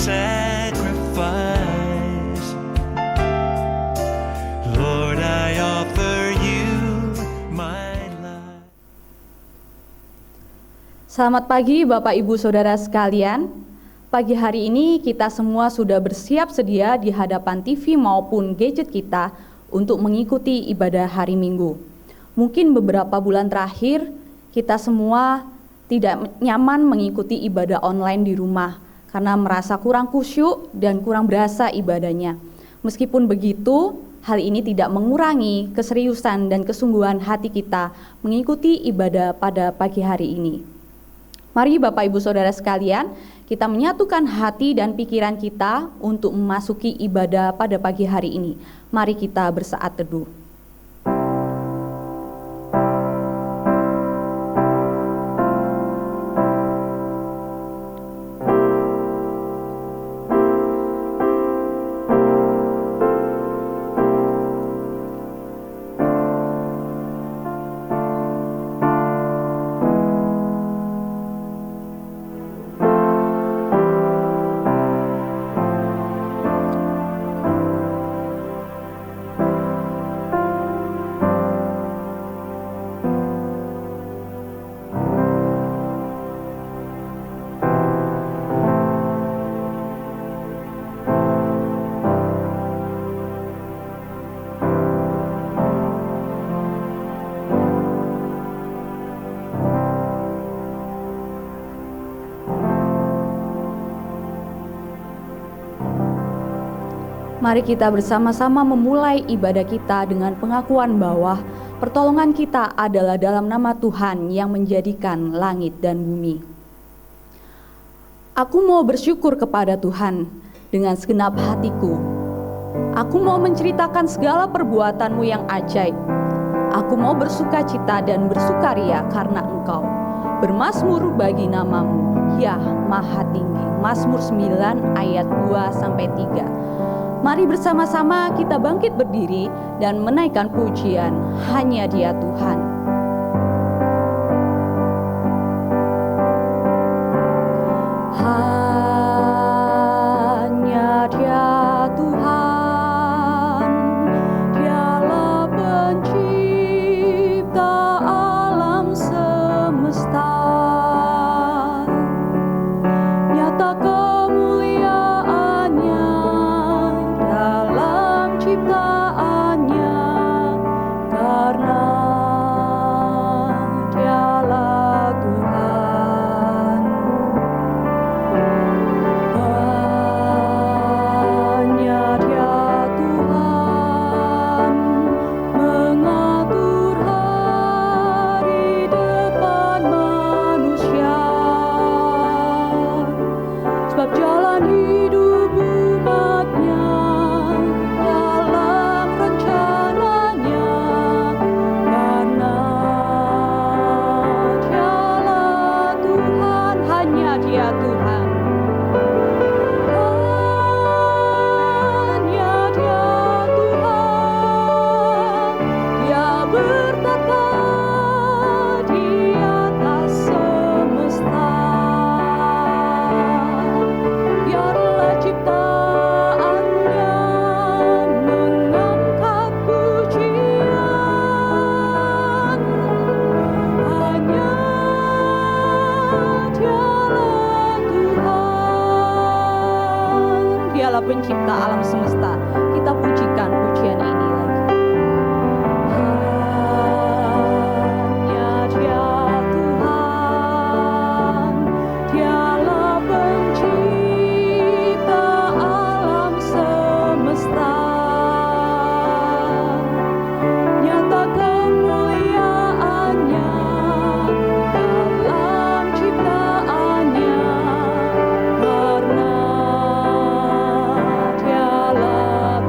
sacrifice. Lord, I offer you my life. Selamat pagi Bapak Ibu Saudara sekalian. Pagi hari ini kita semua sudah bersiap sedia di hadapan TV maupun gadget kita untuk mengikuti ibadah hari Minggu. Mungkin beberapa bulan terakhir kita semua tidak nyaman mengikuti ibadah online di rumah karena merasa kurang khusyuk dan kurang berasa ibadahnya. Meskipun begitu, hal ini tidak mengurangi keseriusan dan kesungguhan hati kita mengikuti ibadah pada pagi hari ini. Mari Bapak Ibu Saudara sekalian, kita menyatukan hati dan pikiran kita untuk memasuki ibadah pada pagi hari ini. Mari kita bersaat teduh. Mari kita bersama-sama memulai ibadah kita dengan pengakuan bahwa pertolongan kita adalah dalam nama Tuhan yang menjadikan langit dan bumi. Aku mau bersyukur kepada Tuhan dengan segenap hatiku. Aku mau menceritakan segala perbuatan-Mu yang ajaib. Aku mau bersukacita dan bersukaria karena Engkau. Bermazmur bagi nama-Mu, ya Maha Tinggi. Mazmur 9 ayat 2-3. Mari bersama-sama kita bangkit berdiri dan menaikkan pujian hanya Dia Tuhan. Hanya Dia Tuhan, Dialah pencipta alam semesta. Nyata kemuliaan-Nya dalam ciptaannya, karena Dialah Tuhan. Hanya Dia Tuhan mengatur hari depan manusia, sebab jalan hidup umat-Nya dalam rencananya, karena Dialah Tuhan, hanya Dia Tuhan. Hanya Dia Tuhan, Dia bertata di atas semesta. Biarlah ciptaannya mengangkat pujian. Hanya Dialah Tuhan, Dialah pencipta alam semesta. Kita pujikan pujian ini lagi. Hanya Dia Tuhan, Dialah pencipta alam semesta. Nyata kemuliaan-Nya dalam ciptaannya, karena Dialah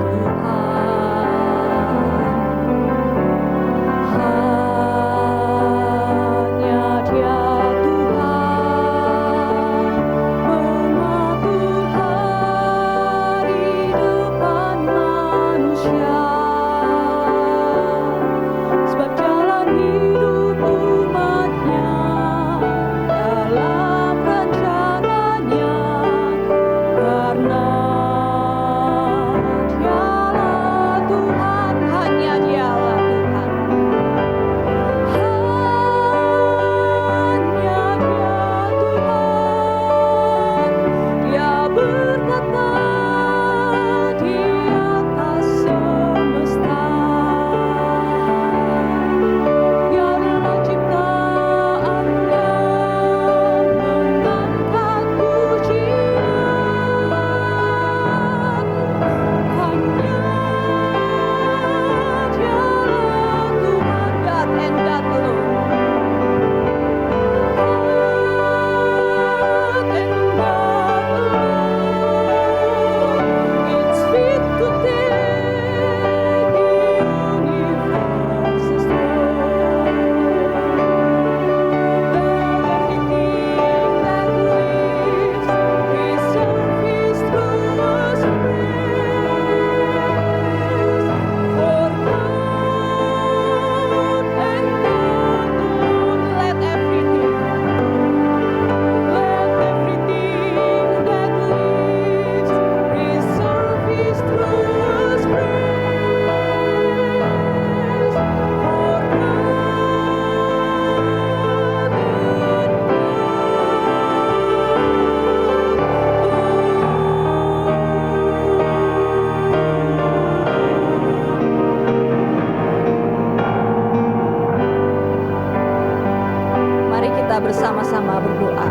kita bersama-sama berdoa.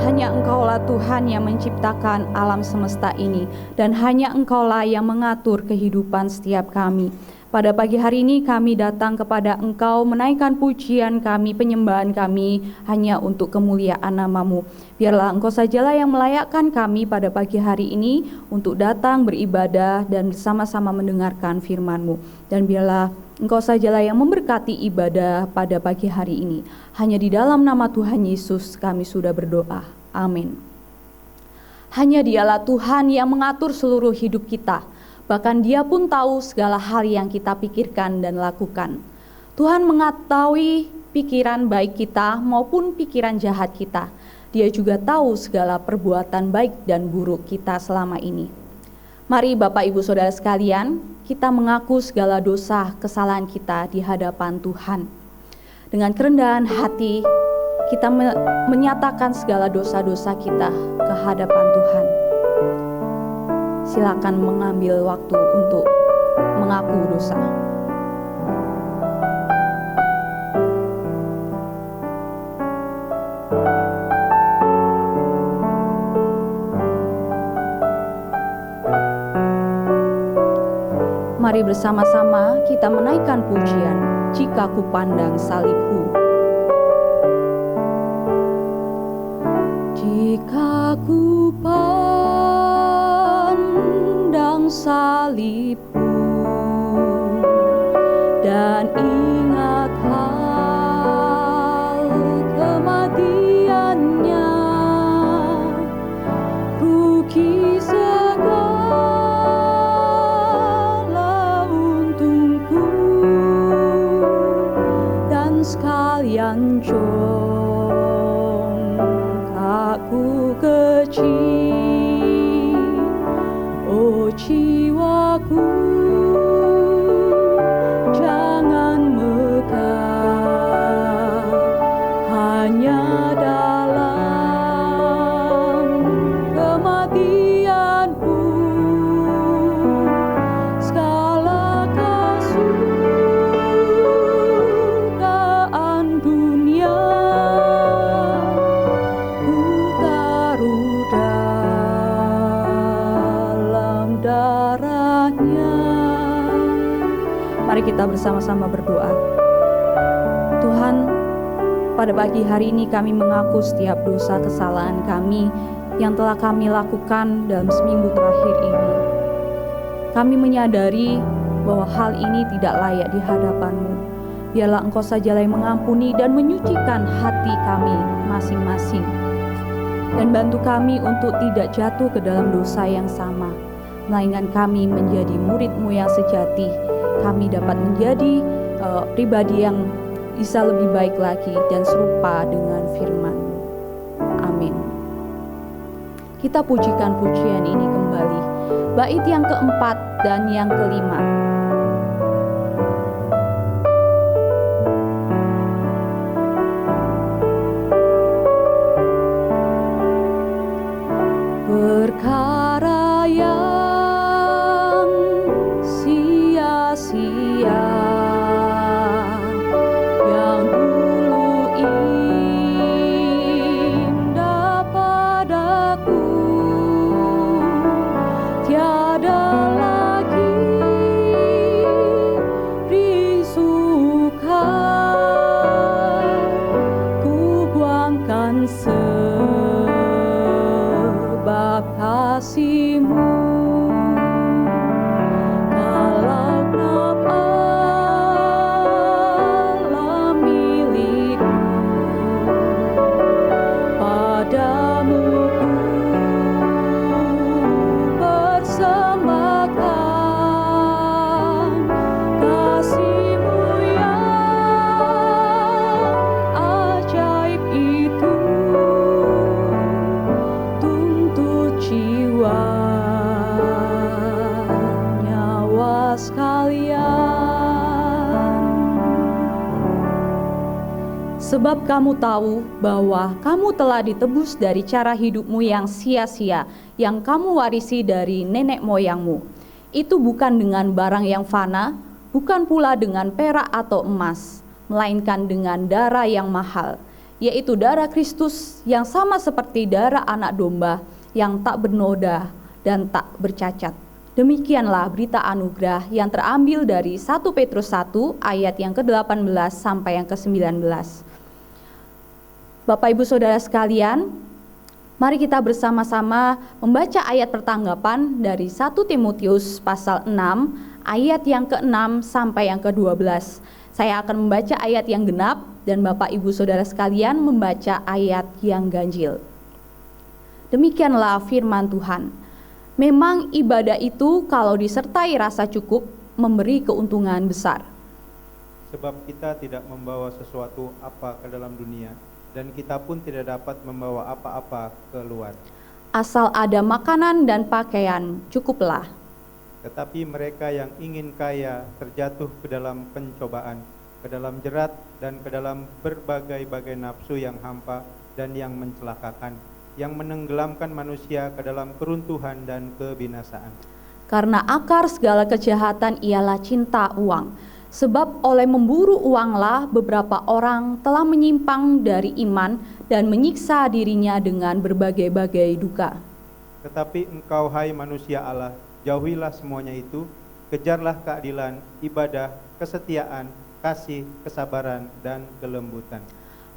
Hanya Engkaulah Tuhan yang menciptakan alam semesta ini, dan hanya Engkaulah yang mengatur kehidupan setiap kami. Pada pagi hari ini kami datang kepada Engkau, menaikkan pujian kami, penyembahan kami hanya untuk kemuliaan nama-Mu. Biarlah Engkau sajalah yang melayakkan kami pada pagi hari ini untuk datang beribadah dan bersama-sama mendengarkan firman-Mu. Dan biarlah Engkau sajalah yang memberkati ibadah pada pagi hari ini. Hanya di dalam nama Tuhan Yesus kami sudah berdoa. Amin. Hanya Dialah Tuhan yang mengatur seluruh hidup kita. Bahkan Dia pun tahu segala hal yang kita pikirkan dan lakukan. Tuhan mengetahui pikiran baik kita maupun pikiran jahat kita. Dia juga tahu segala perbuatan baik dan buruk kita selama ini. Mari Bapak Ibu Saudara sekalian, kita mengaku segala dosa kesalahan kita di hadapan Tuhan. Dengan kerendahan hati, kita menyatakan segala dosa-dosa kita ke hadapan Tuhan. Silakan mengambil waktu untuk mengaku dosa. Mari bersama-sama kita menaikkan pujian, jika ku pandang salib-Mu. Jika ku pandang salib-Mu dan ingat hal kematian-Nya, rugi segala untungku dan sekalian jongkakku kecil. Oh jiwaku, jangan megah hanya dalam kematian-Mu. Segala kesukaan dunia ku taruh dalam darah-Nya. Mari kita bersama-sama berdoa. Tuhan, pada pagi hari ini kami mengaku setiap dosa kesalahan kami yang telah kami lakukan dalam seminggu terakhir ini. Kami menyadari bahwa hal ini tidak layak di hadapan-Mu. Biarlah Engkau sajalah yang mengampuni dan menyucikan hati kami masing-masing. Dan bantu kami untuk tidak jatuh ke dalam dosa yang sama, melainkan kami menjadi murid-Mu yang sejati. Kami dapat menjadi pribadi yang bisa lebih baik lagi dan serupa dengan firman-Mu. Amin. Kita pujikan pujian ini kembali. Bait yang keempat dan yang kelima. Perkara yang sia-sia yang dulu indah padaku, tiada lagi risukan, ku buangkan sebab kasih-Mu. Kalau genap alam milik-Mu, padamu ku persembahkan kasih-Mu yang ajaib itu, tuntut jiwa nyawa sekalian. Sebab kamu tahu bahwa kamu telah ditebus dari cara hidupmu yang sia-sia, yang kamu warisi dari nenek moyangmu. Itu bukan dengan barang yang fana, bukan pula dengan perak atau emas, melainkan dengan darah yang mahal, yaitu darah Kristus yang sama seperti darah anak domba yang tak bernoda dan tak bercacat. Demikianlah berita anugerah yang terambil dari 1 Petrus 1 ayat yang ke-18 sampai yang ke-19. Bapak Ibu Saudara sekalian, mari kita bersama-sama membaca ayat pertanggapan dari 1 Timotius pasal 6 ayat yang ke-6 sampai yang ke-12. Saya akan membaca ayat yang genap dan Bapak Ibu Saudara sekalian membaca ayat yang ganjil. Demikianlah firman Tuhan. Memang ibadah itu kalau disertai rasa cukup memberi keuntungan besar. Sebab kita tidak membawa sesuatu apa ke dalam dunia, dan kita pun tidak dapat membawa apa-apa keluar. Asal ada makanan dan pakaian, cukuplah. Tetapi mereka yang ingin kaya terjatuh ke dalam pencobaan, ke dalam jerat, dan ke dalam berbagai-bagai nafsu yang hampa dan yang mencelakakan, yang menenggelamkan manusia ke dalam keruntuhan dan kebinasaan. Karena akar segala kejahatan ialah cinta uang. Sebab oleh memburu uanglah beberapa orang telah menyimpang dari iman dan menyiksa dirinya dengan berbagai-bagai duka. Tetapi engkau, hai manusia Allah, jauhilah semuanya itu, kejarlah keadilan, ibadah, kesetiaan, kasih, kesabaran, dan kelembutan.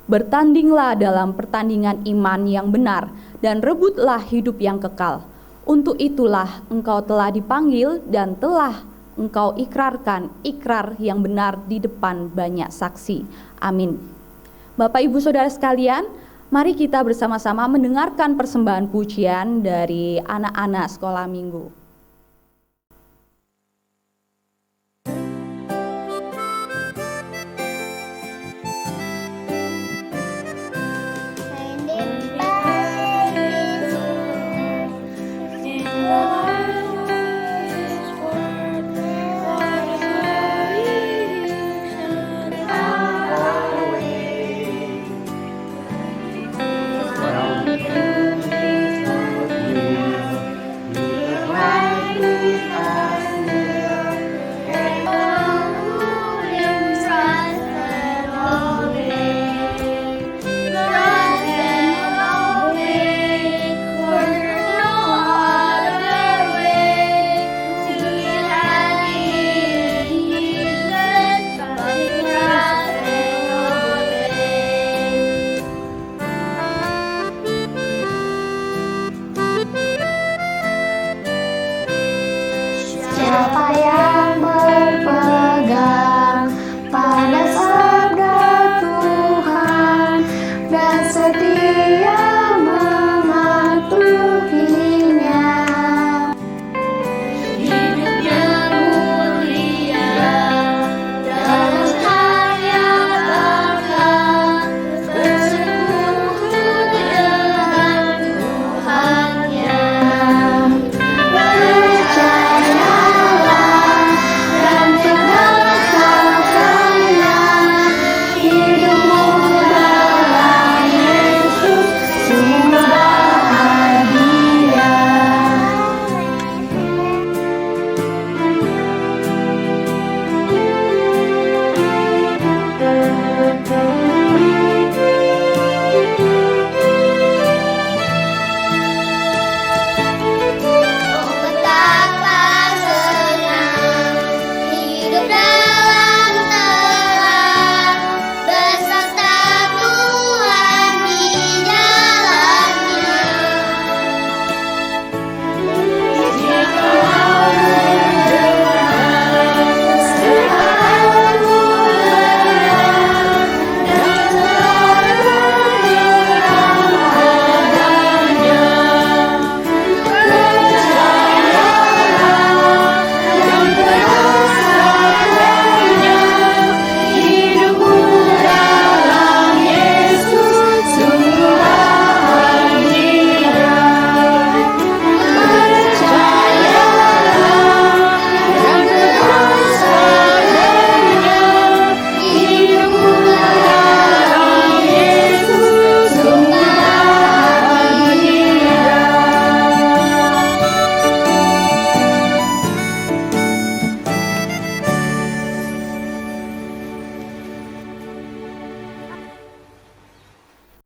Bertandinglah dalam pertandingan iman yang benar dan rebutlah hidup yang kekal. Untuk itulah engkau telah dipanggil dan telah engkau ikrarkan ikrar yang benar di depan banyak saksi. Amin. Bapak Ibu Saudara sekalian, mari kita bersama-sama mendengarkan persembahan pujian dari anak-anak sekolah minggu. Wow.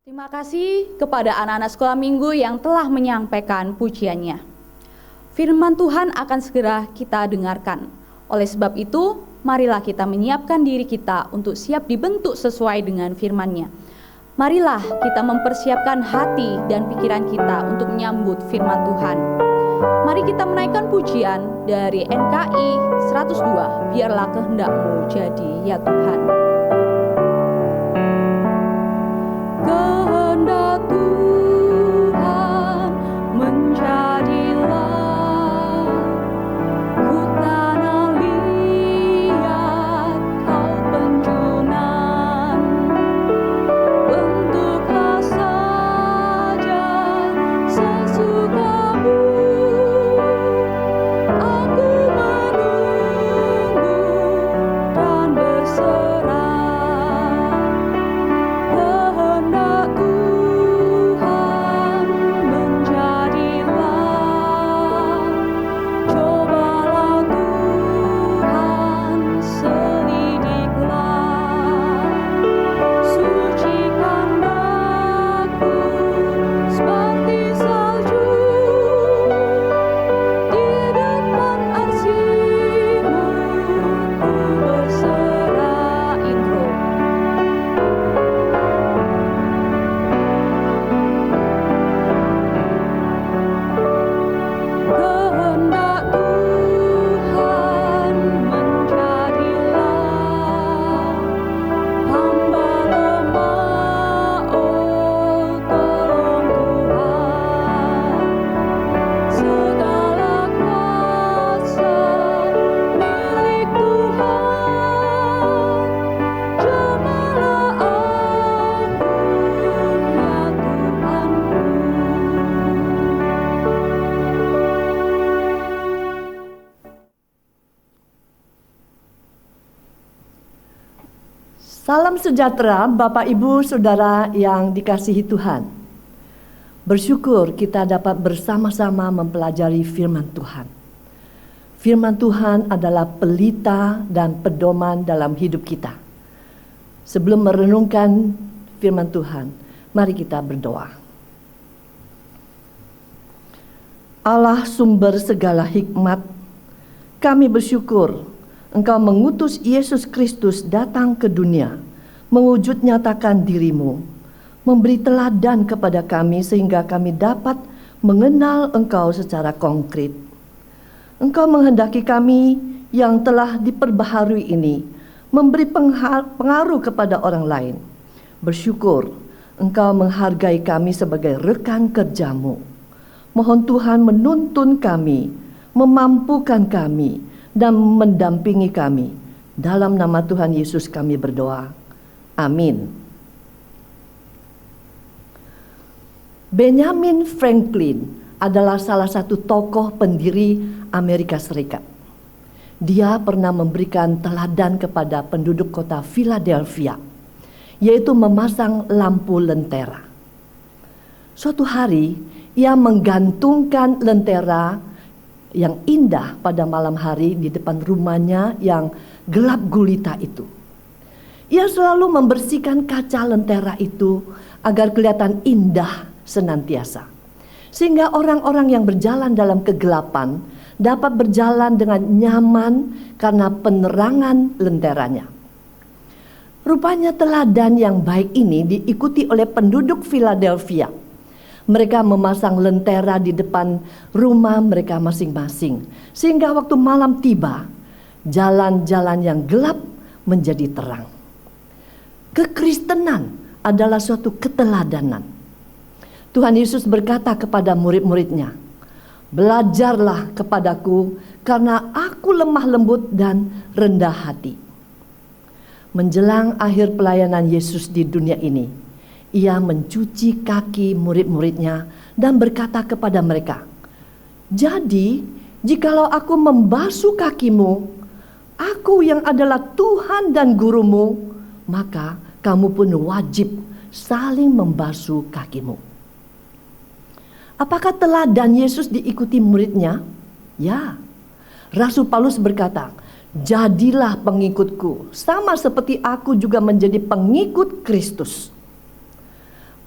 Terima kasih kepada anak-anak sekolah minggu yang telah menyampaikan pujiannya. Firman Tuhan akan segera kita dengarkan. Oleh sebab itu, marilah kita menyiapkan diri kita untuk siap dibentuk sesuai dengan firman-Nya. Marilah kita mempersiapkan hati dan pikiran kita untuk menyambut firman Tuhan. Mari kita menaikkan pujian dari NKI 102, biarlah kehendak-Mu jadi ya Tuhan. Kehendak Tuhan menjadilah, ku tanah liat kau penjunan, bentuklah saja sesukamu, aku menunggu dan berserah. Kehendak Tuhan menjadilah, cobalah Tuhan selidiklah, sucikan daku seperti salju, di depan arsy-Mu ku berserah. Intro. Kehendak Tuhan menjadilah, hamba lemah, oh tolong Tuhan, segala kuasa milik Tuhan, jamalah aku ya Tuhanku. Salam sejahtera Bapak Ibu Saudara yang dikasihi Tuhan. Bersyukur kita dapat bersama-sama mempelajari firman Tuhan. Firman Tuhan adalah pelita dan pedoman dalam hidup kita. Sebelum merenungkan firman Tuhan, mari kita berdoa. Allah sumber segala hikmat, kami bersyukur Engkau mengutus Yesus Kristus datang ke dunia, mewujud nyatakan diri-Mu, memberi teladan kepada kami sehingga kami dapat mengenal Engkau secara konkret. Engkau menghendaki kami yang telah diperbaharui ini memberi pengaruh kepada orang lain. Bersyukur Engkau menghargai kami sebagai rekan kerja-Mu. Mohon Tuhan menuntun kami, memampukan kami, dan mendampingi kami. Dalam nama Tuhan Yesus kami berdoa. Amin. Benjamin Franklin adalah salah satu tokoh pendiri Amerika Serikat. Dia pernah memberikan teladan kepada penduduk kota Philadelphia, yaitu memasang lampu lentera. Suatu hari, ia menggantungkan lentera yang indah pada malam hari di depan rumahnya yang gelap gulita itu. Ia selalu membersihkan kaca lentera itu agar kelihatan indah senantiasa, sehingga orang-orang yang berjalan dalam kegelapan dapat berjalan dengan nyaman karena penerangan lenteranya. Rupanya teladan yang baik ini diikuti oleh penduduk Philadelphia. Mereka memasang lentera di depan rumah mereka masing-masing, sehingga waktu malam tiba, jalan-jalan yang gelap menjadi terang. Kekristenan adalah suatu keteladanan. Tuhan Yesus berkata kepada murid-muridnya, "Belajarlah kepadaku, karena aku lemah lembut dan rendah hati." Menjelang akhir pelayanan Yesus di dunia ini, Ia mencuci kaki murid-muridnya dan berkata kepada mereka, "Jadi, jikalau aku membasuh kakimu, aku yang adalah Tuhan dan gurumu, maka kamu pun wajib saling membasuh kakimu." Apakah teladan Yesus diikuti muridnya? Ya. Rasul Paulus berkata, "Jadilah pengikutku, sama seperti aku juga menjadi pengikut Kristus."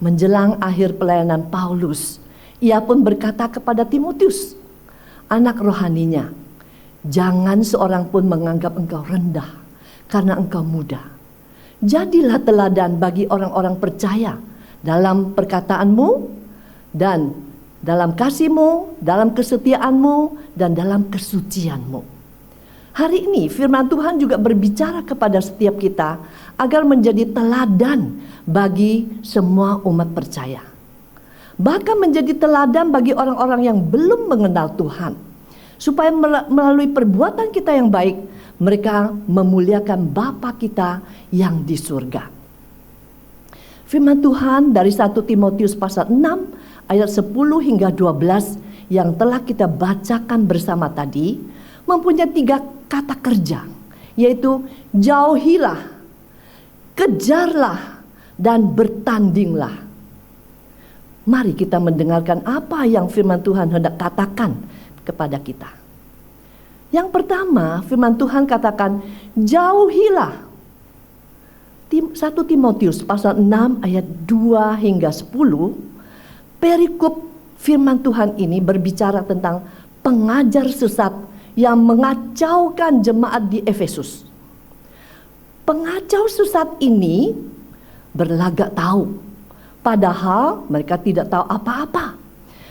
Menjelang akhir pelayanan Paulus, ia pun berkata kepada Timotius, anak rohaninya, jangan seorang pun menganggap engkau rendah karena engkau muda. Jadilah teladan bagi orang-orang percaya dalam perkataanmu dan dalam kasihmu, dalam kesetiaanmu, dan dalam kesucianmu. Hari ini firman Tuhan juga berbicara kepada setiap kita agar menjadi teladan bagi semua umat percaya. Bahkan menjadi teladan bagi orang-orang yang belum mengenal Tuhan. Supaya melalui perbuatan kita yang baik, mereka memuliakan Bapa kita yang di surga. Firman Tuhan dari 1 Timotius pasal 6 ayat 10 hingga 12 yang telah kita bacakan bersama tadi mempunyai 3 kata kerja, yaitu jauhilah, kejarlah, dan bertandinglah. Mari kita mendengarkan apa yang firman Tuhan hendak katakan kepada kita. Yang pertama, firman Tuhan katakan jauhilah. 1 Timotius pasal 6 ayat 2 hingga 10, perikop firman Tuhan ini berbicara tentang pengajar sesat yang mengacaukan jemaat di Efesus. Pengacau sesat ini berlagak tahu, padahal mereka tidak tahu apa-apa.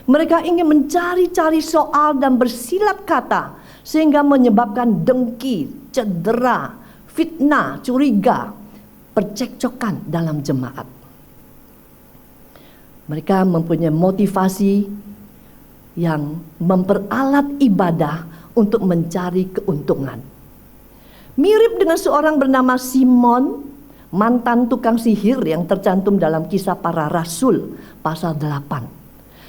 Mereka ingin mencari-cari soal dan bersilat kata sehingga menyebabkan dengki, cedera, fitnah, curiga, percekcokan dalam jemaat. Mereka mempunyai motivasi yang memperalat ibadah untuk mencari keuntungan. Mirip dengan seorang bernama Simon, mantan tukang sihir yang tercantum dalam Kisah Para Rasul pasal 8.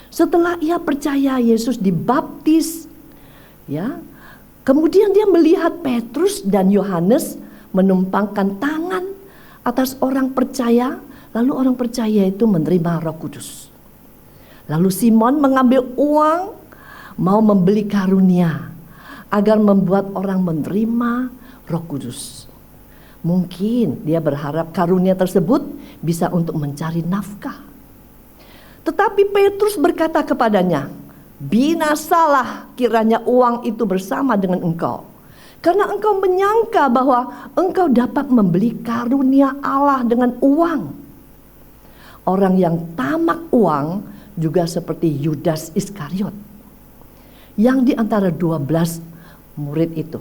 Setelah ia percaya Yesus dibaptis, ya, kemudian dia melihat Petrus dan Yohanes menumpangkan tangan atas orang percaya, lalu orang percaya itu menerima Roh Kudus. Lalu Simon mengambil uang, mau membeli karunia agar membuat orang menerima Roh Kudus. Mungkin dia berharap karunia tersebut bisa untuk mencari nafkah. Tetapi Petrus berkata kepadanya, binasalah kiranya uang itu bersama dengan engkau, karena engkau menyangka bahwa engkau dapat membeli karunia Allah dengan uang. Orang yang tamak uang juga seperti Yudas Iskariot, yang di antara 12 murid itu.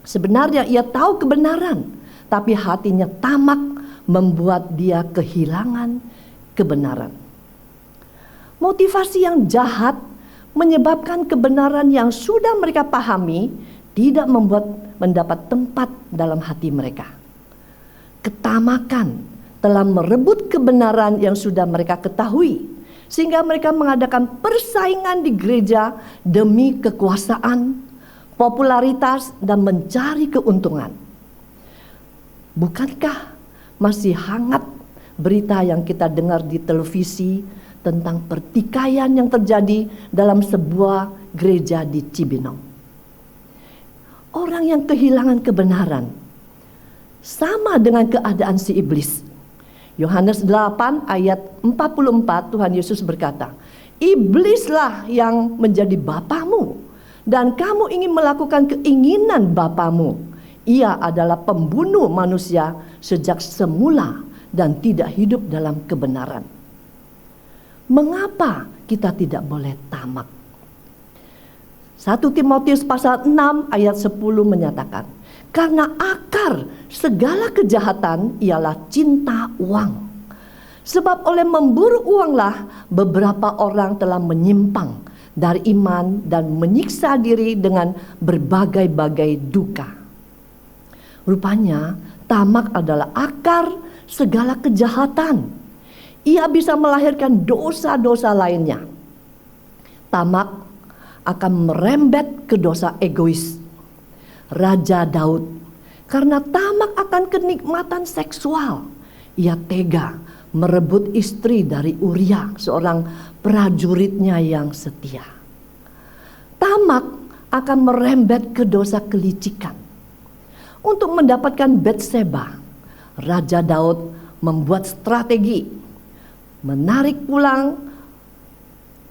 Sebenarnya ia tahu kebenaran, tapi hatinya tamak membuat dia kehilangan kebenaran. Motivasi yang jahat menyebabkan kebenaran yang sudah mereka pahami tidak mendapat tempat dalam hati mereka. Ketamakan telah merebut kebenaran yang sudah mereka ketahui, sehingga mereka mengadakan persaingan di gereja demi kekuasaan, popularitas, dan mencari keuntungan. Bukankah masih hangat berita yang kita dengar di televisi tentang pertikaian yang terjadi dalam sebuah gereja di Cibinong? Orang yang kehilangan kebenaran sama dengan keadaan si iblis. Yohanes 8 ayat 44 Tuhan Yesus berkata, iblislah yang menjadi bapamu, dan kamu ingin melakukan keinginan bapamu. Ia adalah pembunuh manusia sejak semula dan tidak hidup dalam kebenaran. Mengapa kita tidak boleh tamak? 1 Timotius pasal 6 ayat 10 menyatakan, karena akar segala kejahatan ialah cinta uang. Sebab oleh memburu uanglah beberapa orang telah menyimpang dari iman dan menyiksa diri dengan berbagai-bagai duka. Rupanya tamak adalah akar segala kejahatan. Ia bisa melahirkan dosa-dosa lainnya. Tamak akan merembet ke dosa egois. Raja Daud, karena tamak akan kenikmatan seksual, ia tega merebut istri dari Uria, seorang prajuritnya yang setia. Tamak akan merembet ke dosa kelicikan. Untuk mendapatkan Batseba, Raja Daud membuat strategi, menarik pulang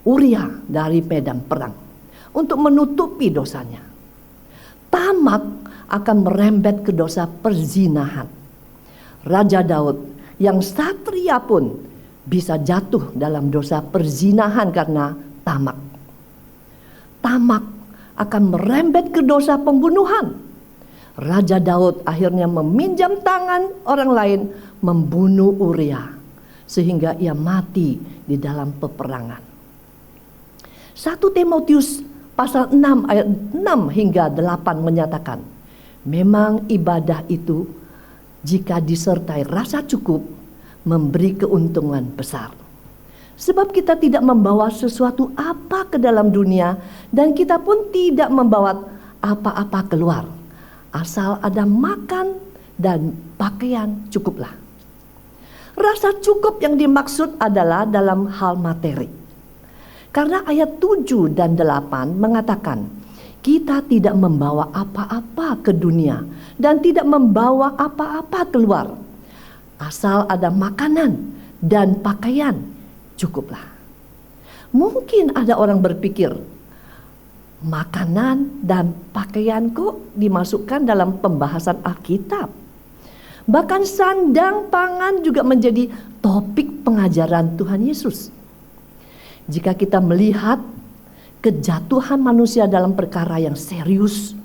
Uria dari medan perang untuk menutupi dosanya. Tamak akan merembet ke dosa perzinahan. Raja Daud yang satria pun bisa jatuh dalam dosa perzinahan karena tamak. Tamak akan merembet ke dosa pembunuhan. Raja Daud akhirnya meminjam tangan orang lain membunuh Uria sehingga ia mati di dalam peperangan. 1 Timotius pasal 6 ayat 6 hingga 8 menyatakan, memang ibadah itu jika disertai rasa cukup memberi keuntungan besar. Sebab kita tidak membawa sesuatu apa ke dalam dunia dan kita pun tidak membawa apa-apa keluar. Asal ada makan dan pakaian cukuplah. Rasa cukup yang dimaksud adalah dalam hal materi. Karena ayat 7 dan 8 mengatakan, kita tidak membawa apa-apa ke dunia dan tidak membawa apa-apa keluar. Asal ada makanan dan pakaian cukuplah. Mungkin ada orang berpikir, makanan dan pakaian kok dimasukkan dalam pembahasan Alkitab. Bahkan sandang pangan juga menjadi topik pengajaran Tuhan Yesus. Jika kita melihat kejatuhan manusia dalam perkara yang serius,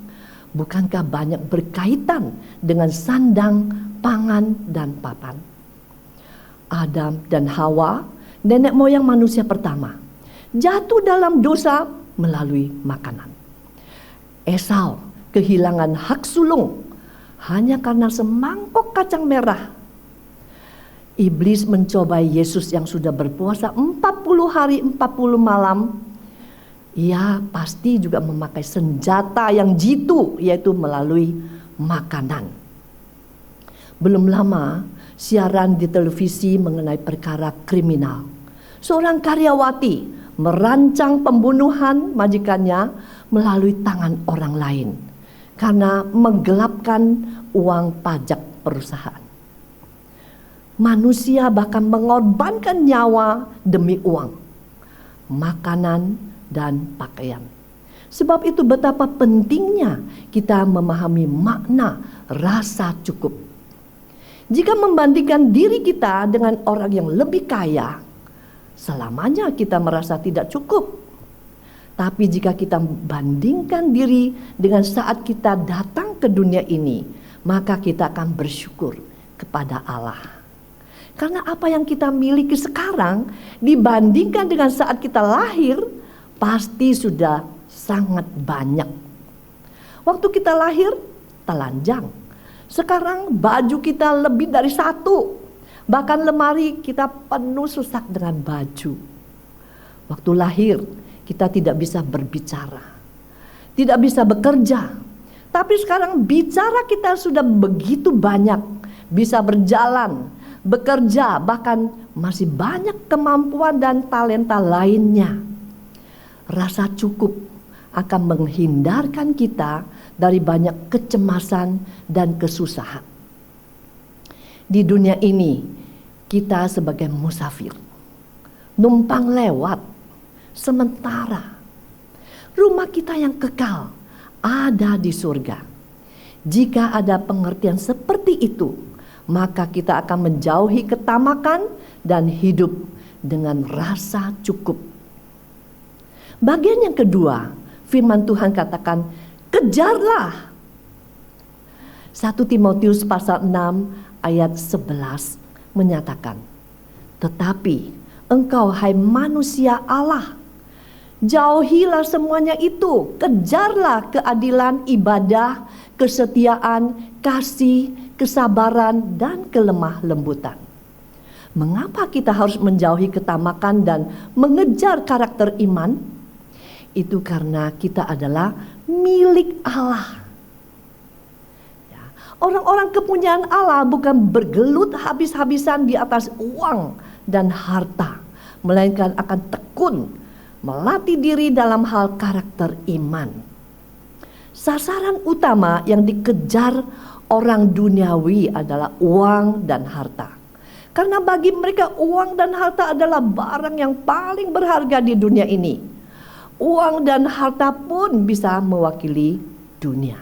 bukankah banyak berkaitan dengan sandang, pangan, dan papan? Adam dan Hawa, nenek moyang manusia pertama, jatuh dalam dosa melalui makanan. Esau kehilangan hak sulung hanya karena semangkok kacang merah. Iblis mencobai Yesus yang sudah berpuasa 40 hari 40 malam. Ia pasti juga memakai senjata yang jitu, yaitu melalui makanan. Belum lama siaran di televisi mengenai perkara kriminal. Seorang karyawati merancang pembunuhan majikannya melalui tangan orang lain karena menggelapkan uang pajak perusahaan. Manusia bahkan mengorbankan nyawa demi uang, makanan, dan pakaian. Sebab itu betapa pentingnya kita memahami makna rasa cukup. Jika membandingkan diri kita dengan orang yang lebih kaya, selamanya kita merasa tidak cukup. Tapi jika kita bandingkan diri dengan saat kita datang ke dunia ini, maka kita akan bersyukur kepada Allah. Karena apa yang kita miliki sekarang dibandingkan dengan saat kita lahir, pasti sudah sangat banyak. Waktu kita lahir, telanjang. Sekarang baju kita lebih dari satu. Bahkan lemari kita penuh sesak dengan baju. Waktu lahir kita tidak bisa berbicara, tidak bisa bekerja. Tapi sekarang bicara kita sudah begitu banyak, bisa berjalan, bekerja, bahkan masih banyak kemampuan dan talenta lainnya. Rasa cukup akan menghindarkan kita dari banyak kecemasan dan kesusahan. Di dunia ini kita sebagai musafir, numpang lewat, sementara rumah kita yang kekal ada di surga. Jika ada pengertian seperti itu, maka kita akan menjauhi ketamakan dan hidup dengan rasa cukup. Bagian yang kedua, firman Tuhan katakan, kejarlah. 1 Timotius pasal 6 ayat 11 menyatakan, tetapi engkau hai manusia Allah, jauhilah semuanya itu, kejarlah keadilan, ibadah, kesetiaan, kasih, kesabaran, dan kelemah lembutan. Mengapa kita harus menjauhi ketamakan dan mengejar karakter iman? Itu karena kita adalah milik Allah. Orang-orang kepunyaan Allah bukan bergelut habis-habisan di atas uang dan harta, melainkan akan tekun melatih diri dalam hal karakter iman. Sasaran utama yang dikejar orang duniawi adalah uang dan harta. Karena bagi mereka uang dan harta adalah barang yang paling berharga di dunia ini. Uang dan harta pun bisa mewakili dunia.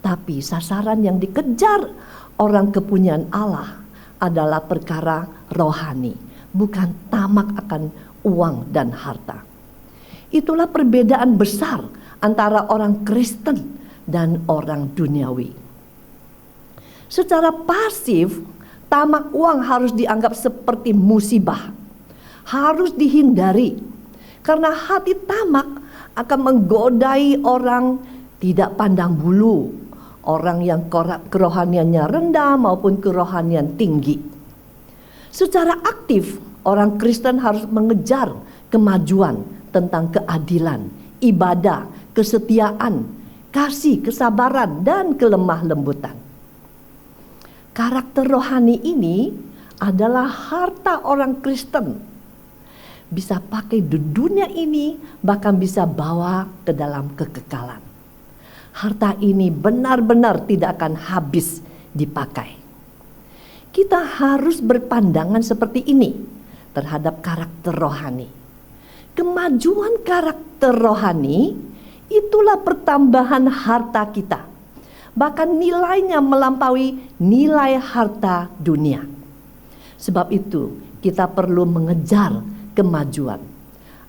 Tapi sasaran yang dikejar orang kepunyaan Allah adalah perkara rohani, bukan tamak akan uang dan harta. Itulah perbedaan besar antara orang Kristen dan orang duniawi. Secara pasif, tamak uang harus dianggap seperti musibah, harus dihindari, karena hati tamak akan menggodai orang tidak pandang bulu, orang yang kerohaniannya rendah maupun kerohanian tinggi. Secara aktif, orang Kristen harus mengejar kemajuan tentang keadilan, ibadah, kesetiaan, kasih, kesabaran, dan kelemah lembutan. Karakter rohani ini adalah harta orang Kristen. Bisa pakai di dunia ini, bahkan bisa bawa ke dalam kekekalan. Harta ini benar-benar tidak akan habis dipakai. Kita harus berpandangan seperti ini terhadap karakter rohani. Kemajuan karakter rohani itulah pertambahan harta kita. Bahkan nilainya melampaui nilai harta dunia. Sebab itu kita perlu mengejar kemajuan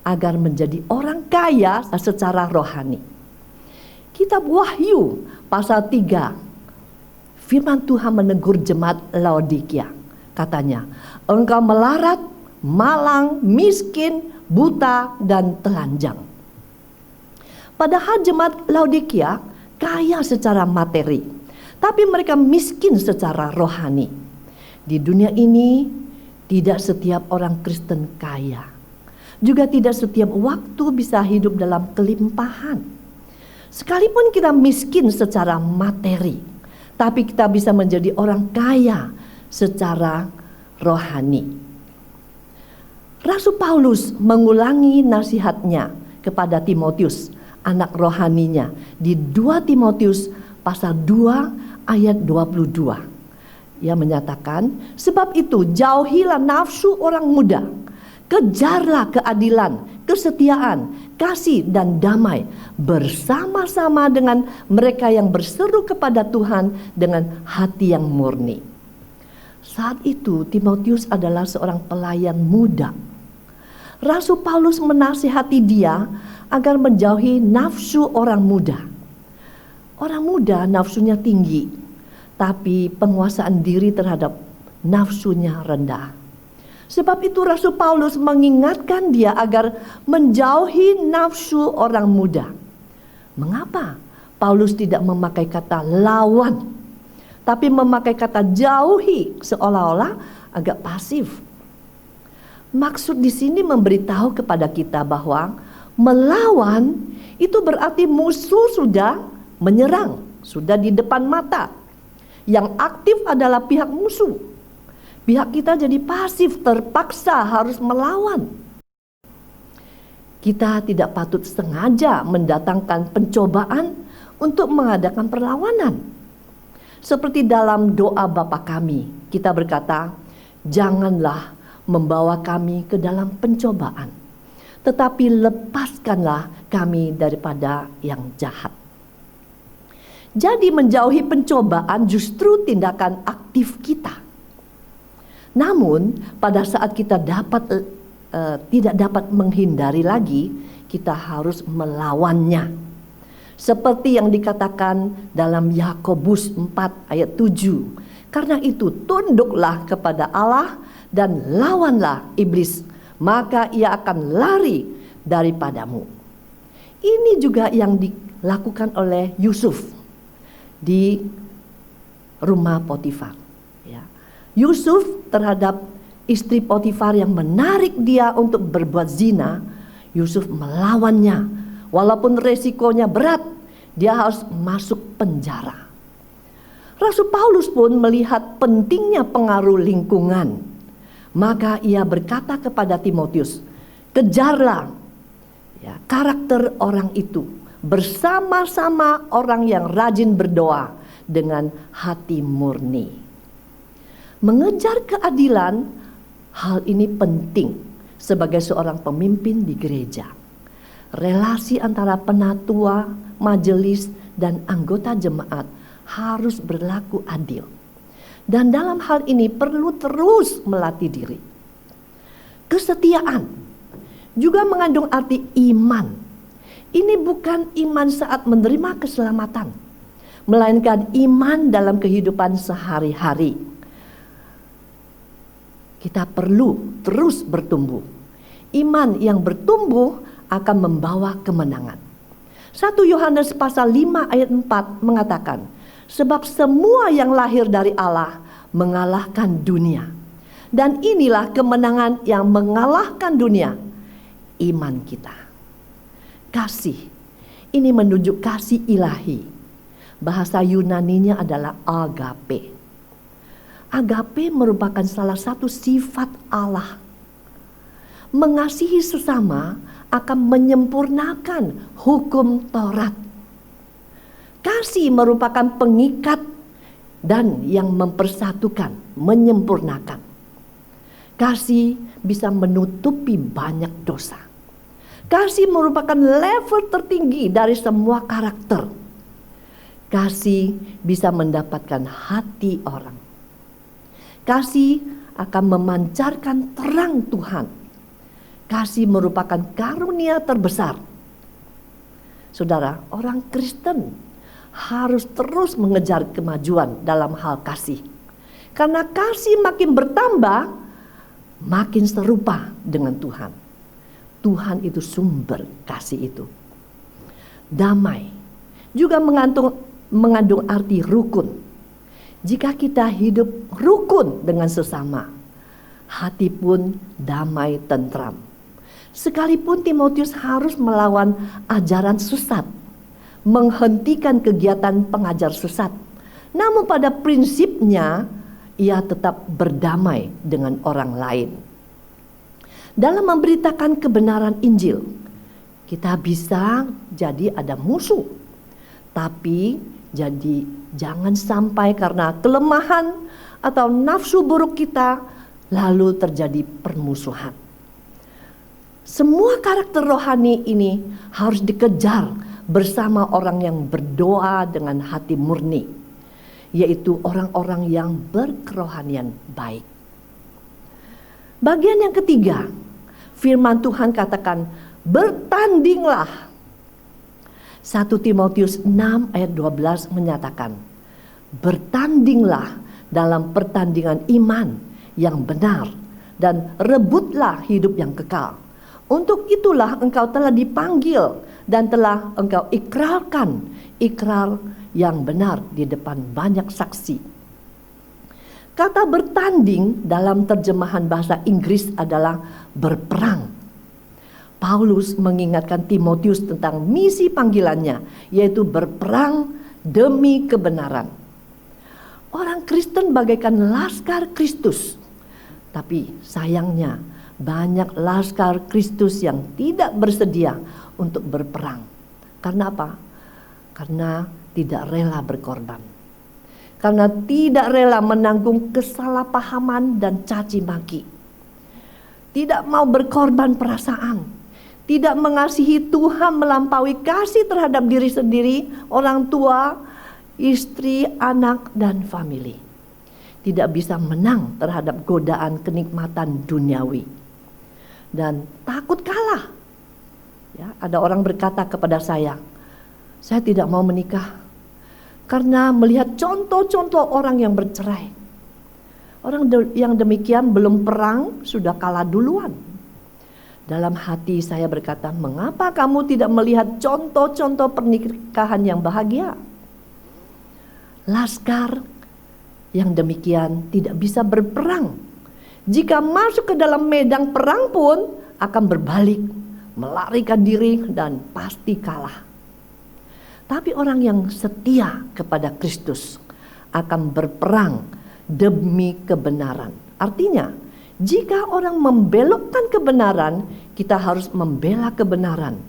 agar menjadi orang kaya secara rohani. Kitab Wahyu pasal 3, firman Tuhan menegur jemaat Laodikia. Katanya, engkau melarat, malang, miskin, buta, dan telanjang. Padahal jemaat Laodikia kaya secara materi, tapi mereka miskin secara rohani. Di dunia ini tidak setiap orang Kristen kaya, juga tidak setiap waktu bisa hidup dalam kelimpahan. Sekalipun kita miskin secara materi, tapi kita bisa menjadi orang kaya secara rohani. Rasul Paulus mengulangi nasihatnya kepada Timotius, anak rohaninya, di 2 Timotius pasal 2 ayat 22. Ia menyatakan, sebab itu jauhilah nafsu orang muda, kejarlah keadilan, kesetiaan, kasih, dan damai bersama-sama dengan mereka yang berseru kepada Tuhan dengan hati yang murni. Saat itu Timotius adalah seorang pelayan muda. Rasul Paulus menasihati dia agar menjauhi nafsu orang muda. Orang muda nafsunya tinggi, tapi penguasaan diri terhadap nafsunya rendah. Sebab itu Rasul Paulus mengingatkan dia agar menjauhi nafsu orang muda. Mengapa Paulus tidak memakai kata lawan, tapi memakai kata jauhi, seolah-olah agak pasif? Maksud di sini memberitahu kepada kita bahwa melawan itu berarti musuh sudah menyerang, sudah di depan mata. Yang aktif adalah pihak musuh. Pihak kita jadi pasif, terpaksa harus melawan. Kita tidak patut sengaja mendatangkan pencobaan untuk mengadakan perlawanan. Seperti dalam doa Bapa kami, kita berkata, janganlah membawa kami ke dalam pencobaan, tetapi lepaskanlah kami daripada yang jahat. Jadi menjauhi pencobaan justru tindakan aktif kita. Namun pada saat kita tidak dapat menghindari lagi, kita harus melawannya. Seperti yang dikatakan dalam Yakobus 4 ayat 7. Karena itu tunduklah kepada Allah dan lawanlah iblis, maka ia akan lari daripadamu. Ini juga yang dilakukan oleh Yusuf di rumah Potifar. Yusuf terhadap istri Potifar yang menarik dia untuk berbuat zina, Yusuf melawannya. Walaupun resikonya berat, dia harus masuk penjara. Rasul Paulus pun melihat pentingnya pengaruh lingkungan. Maka ia berkata kepada Timotius, kejarlah karakter orang itu bersama-sama orang yang rajin berdoa dengan hati murni. Mengejar keadilan, hal ini penting sebagai seorang pemimpin di gereja. Relasi antara penatua, majelis, dan anggota jemaat harus berlaku adil. Dan dalam hal ini perlu terus melatih diri. Kesetiaan juga mengandung arti iman. Ini bukan iman saat menerima keselamatan, melainkan iman dalam kehidupan sehari-hari. Kita perlu terus bertumbuh. Iman yang bertumbuh akan membawa kemenangan. 1 Yohanes pasal 5 ayat 4 mengatakan, sebab semua yang lahir dari Allah mengalahkan dunia. Dan inilah kemenangan yang mengalahkan dunia, iman kita. Kasih, ini menunjuk kasih ilahi. Bahasa Yunaninya adalah agape. Agape merupakan salah satu sifat Allah. Mengasihi sesama akan menyempurnakan hukum Taurat. Kasih merupakan pengikat dan yang mempersatukan, menyempurnakan. Kasih bisa menutupi banyak dosa. Kasih merupakan level tertinggi dari semua karakter. Kasih bisa mendapatkan hati orang. Kasih akan memancarkan terang Tuhan. Kasih merupakan karunia terbesar. Saudara, orang Kristen harus terus mengejar kemajuan dalam hal kasih. Karena kasih makin bertambah, makin serupa dengan Tuhan. Tuhan itu sumber kasih itu. Damai juga mengandung arti rukun. Jika kita hidup rukun dengan sesama, hati pun damai tentram. Sekalipun Timotius harus melawan ajaran sesat, menghentikan kegiatan pengajar sesat, namun pada prinsipnya ia tetap berdamai dengan orang lain. Dalam memberitakan kebenaran Injil, kita bisa jadi ada musuh, tapi jadi jangan sampai karena kelemahan atau nafsu buruk kita lalu terjadi permusuhan. Semua karakter rohani ini harus dikejar bersama orang yang berdoa dengan hati murni, yaitu orang-orang yang berkerohanian baik. Bagian yang ketiga, firman Tuhan katakan, bertandinglah. 1 Timotius 6 ayat 12 menyatakan, bertandinglah dalam pertandingan iman yang benar dan rebutlah hidup yang kekal. Untuk itulah engkau telah dipanggil dan telah engkau ikrarkan ikrar yang benar di depan banyak saksi. Kata bertanding dalam terjemahan bahasa Inggris adalah berperang. Paulus mengingatkan Timotius tentang misi panggilannya, yaitu berperang demi kebenaran. Orang Kristen bagaikan laskar Kristus, tapi sayangnya banyak laskar Kristus yang tidak bersedia untuk berperang. Karena apa? Karena tidak rela berkorban. Karena tidak rela menanggung kesalahpahaman dan caci maki. Tidak mau berkorban perasaan. Tidak mengasihi Tuhan melampaui kasih terhadap diri sendiri, orang tua, istri, anak, dan famili. Tidak bisa menang terhadap godaan kenikmatan duniawi. Dan takut kalah. Ya, ada orang berkata kepada saya tidak mau menikah karena melihat contoh-contoh orang yang bercerai. Orang yang demikian belum perang sudah kalah duluan. Dalam hati saya berkata, mengapa kamu tidak melihat contoh-contoh pernikahan yang bahagia? Laskar yang demikian tidak bisa berperang. Jika masuk ke dalam medan perang pun akan berbalik, melarikan diri dan pasti kalah. Tapi orang yang setia kepada Kristus akan berperang demi kebenaran. Artinya, jika orang membelokkan kebenaran, kita harus membela kebenaran.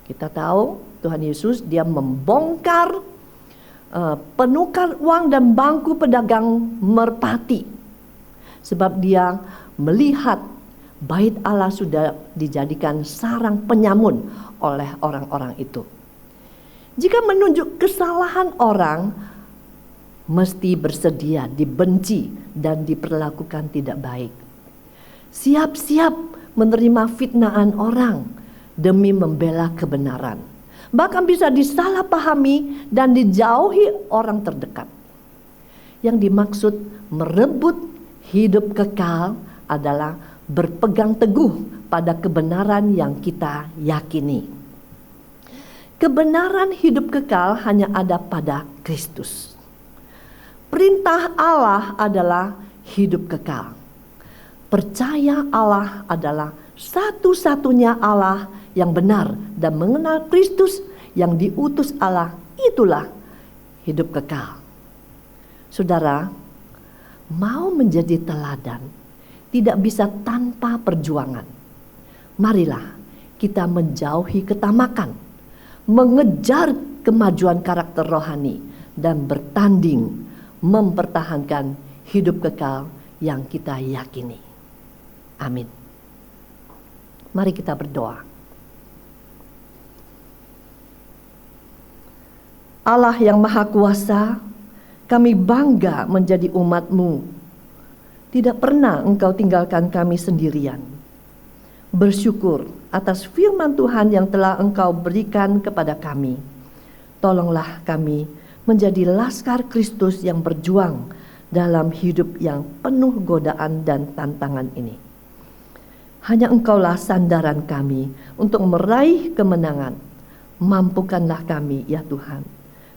Kita tahu Tuhan Yesus dia membongkar penukar uang dan bangku pedagang merpati. Sebab dia melihat bait Allah sudah dijadikan sarang penyamun oleh orang-orang itu. Jika menunjuk kesalahan orang, mesti bersedia dibenci dan diperlakukan tidak baik. Siap-siap menerima fitnahan orang demi membela kebenaran. Bahkan bisa disalahpahami dan dijauhi orang terdekat. Yang dimaksud merebut hidup kekal adalah berpegang teguh pada kebenaran yang kita yakini. Kebenaran hidup kekal hanya ada pada Kristus. Perintah Allah adalah hidup kekal. Percaya Allah adalah satu-satunya Allah yang benar dan mengenal Kristus yang diutus Allah, itulah hidup kekal. Saudara, mau menjadi teladan tidak bisa tanpa perjuangan. Marilah kita menjauhi ketamakan, mengejar kemajuan karakter rohani, dan bertanding mempertahankan hidup kekal yang kita yakini. Amin. Mari kita berdoa. Allah yang Maha Kuasa, kami bangga menjadi umat-Mu. Tidak pernah Engkau tinggalkan kami sendirian. Bersyukur atas firman Tuhan yang telah Engkau berikan kepada kami. Tolonglah kami menjadi laskar Kristus yang berjuang dalam hidup yang penuh godaan dan tantangan ini. Hanya Engkaulah sandaran kami untuk meraih kemenangan. Mampukanlah kami ya Tuhan.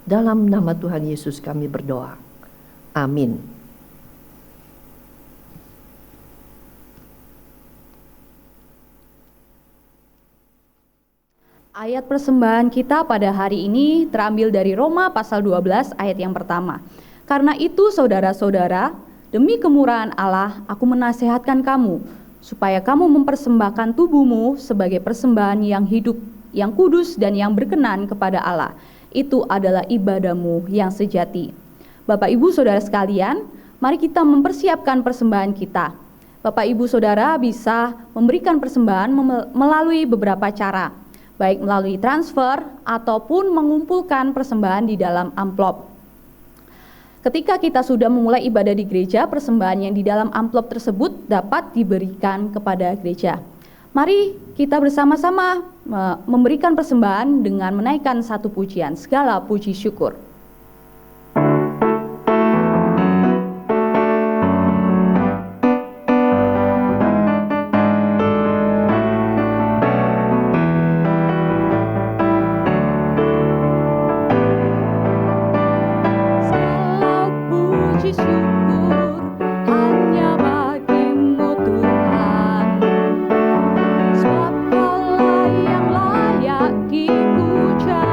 Dalam nama Tuhan Yesus kami berdoa. Amin. Ayat persembahan kita pada hari ini terambil dari Roma pasal 12 ayat yang pertama. Karena itu saudara-saudara, demi kemurahan Allah aku menasihatkan kamu, supaya kamu mempersembahkan tubuhmu sebagai persembahan yang hidup, yang kudus dan yang berkenan kepada Allah. Itu adalah ibadahmu yang sejati. Bapak Ibu Saudara sekalian, mari kita mempersiapkan persembahan kita. Bapak Ibu Saudara bisa memberikan persembahan melalui beberapa cara, baik melalui transfer ataupun mengumpulkan persembahan di dalam amplop. Ketika kita sudah memulai ibadah di gereja, persembahan yang di dalam amplop tersebut dapat diberikan kepada gereja. Mari kita bersama-sama memberikan persembahan dengan menaikkan satu pujian, segala puji syukur. Sebab Kaulah yang layak dipuja.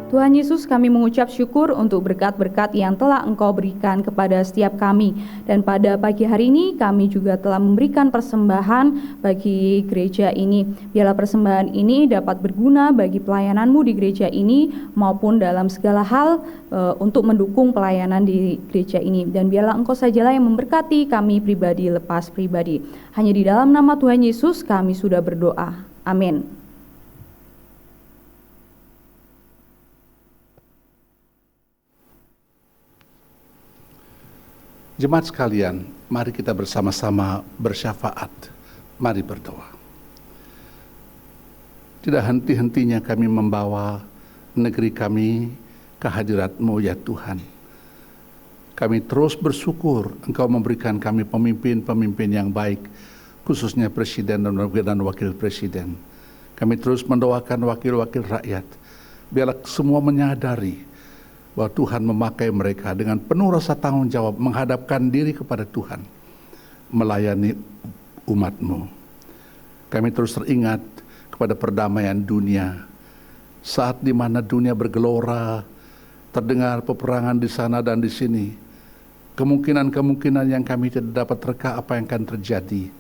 Tuhan Yesus, kami mengucap syukur untuk berkat-berkat yang telah Engkau berikan kepada setiap kami. Dan pada pagi hari ini kami juga telah memberikan persembahan bagi gereja ini. Biarlah persembahan ini dapat berguna bagi pelayanan-Mu di gereja ini maupun dalam segala hal untuk mendukung pelayanan di gereja ini. Dan biarlah Engkau sajalah yang memberkati kami pribadi lepas pribadi. Hanya di dalam nama Tuhan Yesus kami sudah berdoa. Amin. Jemaat sekalian, mari kita bersama-sama bersyafaat. Mari berdoa. Tidak henti-hentinya kami membawa negeri kami ke hadirat-Mu ya Tuhan. Kami terus bersyukur Engkau memberikan kami pemimpin-pemimpin yang baik, khususnya Presiden dan Wakil Presiden. Kami terus mendoakan wakil-wakil rakyat. Biarlah semua menyadari bahwa Tuhan memakai mereka dengan penuh rasa tanggung jawab, menghadapkan diri kepada Tuhan, melayani umat-Mu. Kami terus teringat kepada perdamaian dunia, saat di mana dunia bergelora, terdengar peperangan di sana dan di sini. Kemungkinan-kemungkinan yang kami tidak dapat reka apa yang akan terjadi.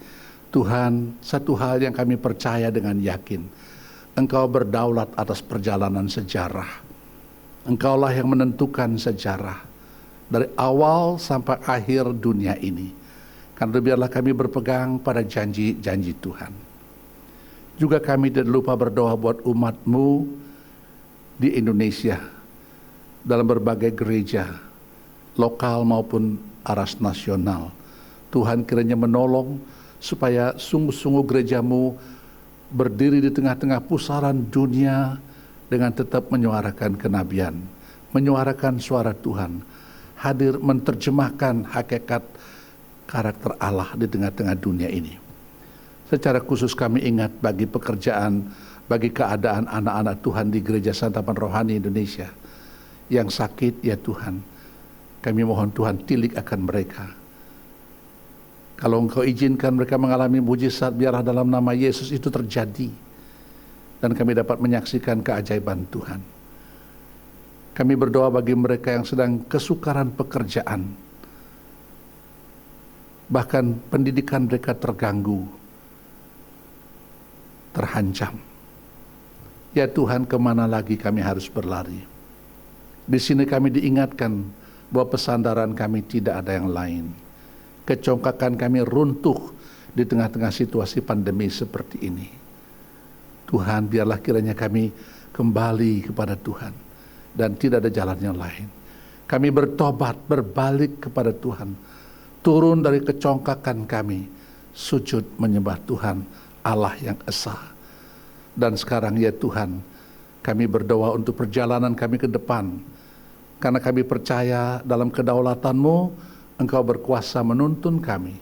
Tuhan, satu hal yang kami percaya dengan yakin, Engkau berdaulat atas perjalanan sejarah. Engkaulah yang menentukan sejarah dari awal sampai akhir dunia ini. Karena biarlah kami berpegang pada janji-janji Tuhan. Juga kami tidak lupa berdoa buat umat-Mu di Indonesia, dalam berbagai gereja, lokal maupun aras nasional. Tuhan kiranya menolong supaya sungguh-sungguh gereja-Mu berdiri di tengah-tengah pusaran dunia, dengan tetap menyuarakan kenabian, menyuarakan suara Tuhan, hadir menerjemahkan hakikat karakter Allah di tengah-tengah dunia ini. Secara khusus kami ingat bagi pekerjaan, bagi keadaan anak-anak Tuhan di Gereja Santapan Rohani Indonesia yang sakit ya Tuhan. Kami mohon Tuhan tilik akan mereka. Kalau Engkau izinkan mereka mengalami mujizat, biarlah dalam nama Yesus itu terjadi. Dan kami dapat menyaksikan keajaiban Tuhan. Kami berdoa bagi mereka yang sedang kesukaran pekerjaan. Bahkan pendidikan mereka terganggu, terhancam. Ya Tuhan, kemana lagi kami harus berlari? Di sini kami diingatkan bahwa pesandaran kami tidak ada yang lain. Kecongkakan kami runtuh di tengah-tengah situasi pandemi seperti ini. Tuhan, biarlah kiranya kami kembali kepada Tuhan dan tidak ada jalan yang lain. Kami bertobat, berbalik kepada Tuhan, turun dari kecongkakan kami, sujud menyembah Tuhan, Allah yang esa. Dan sekarang ya Tuhan, kami berdoa untuk perjalanan kami ke depan, karena kami percaya dalam kedaulatan-Mu, Engkau berkuasa menuntun kami,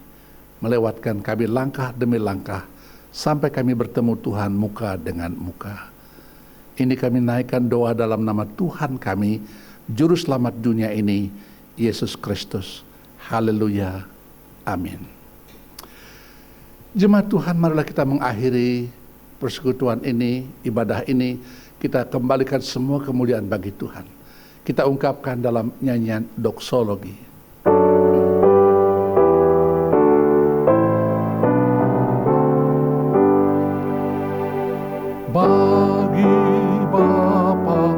melewatkan kami langkah demi langkah, sampai kami bertemu Tuhan muka dengan muka. Ini kami naikkan doa dalam nama Tuhan kami, Juru Selamat dunia ini, Yesus Kristus. Haleluya. Amin. Jemaat Tuhan, marilah kita mengakhiri persekutuan ini, ibadah ini. Kita kembalikan semua kemuliaan bagi Tuhan. Kita ungkapkan dalam nyanyian doksologi. Bagi Bapa,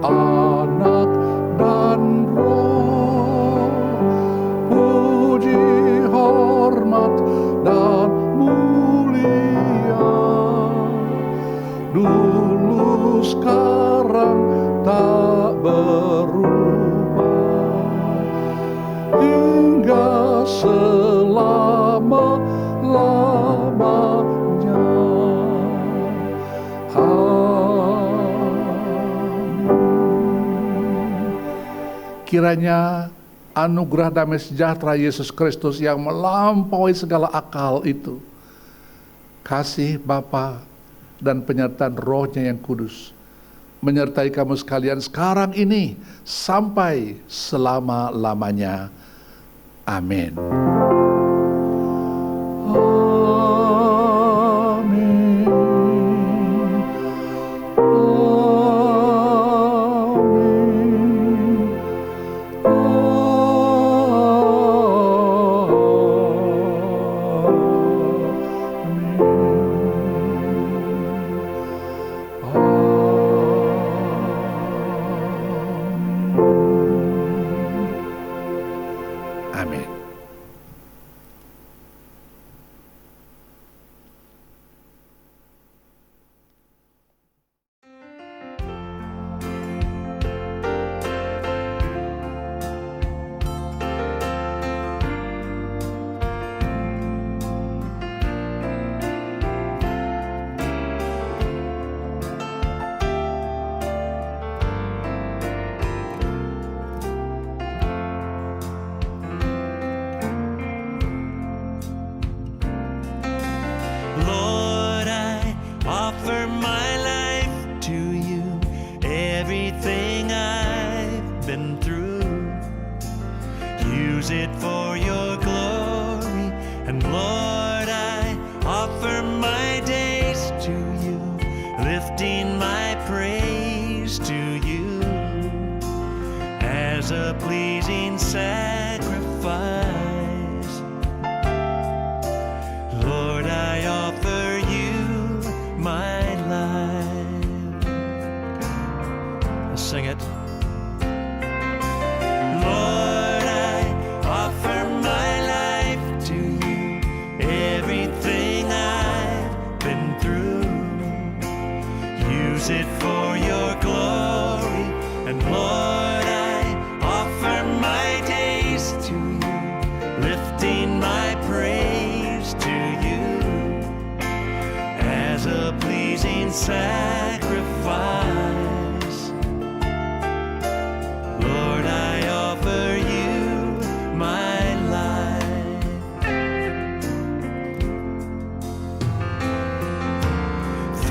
Anak, dan Roh, puji, hormat, dan mulia, dulu, sekarang, tak berubah, hingga selama-lamanya. Kiranya anugerah damai sejahtera Yesus Kristus yang melampaui segala akal itu, kasih Bapa dan penyertaan Roh-Nya yang kudus, menyertai kamu sekalian sekarang ini sampai selama-lamanya. Amin. Amin. use it for your glory. And Lord, I offer my days to you, lifting my praise to you as a pleasing sacrifice. Lord, I offer you my life. Let's sing it. Lord, I offer my life to you, everything I've been through. Use it for your glory, and Lord, I offer my days to you, lifting my praise to you as a pleasing sacrifice. Lord, I offer you my life.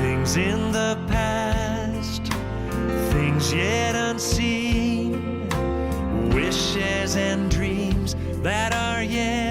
Things in the past, things yet unseen, wishes and dreams that are yet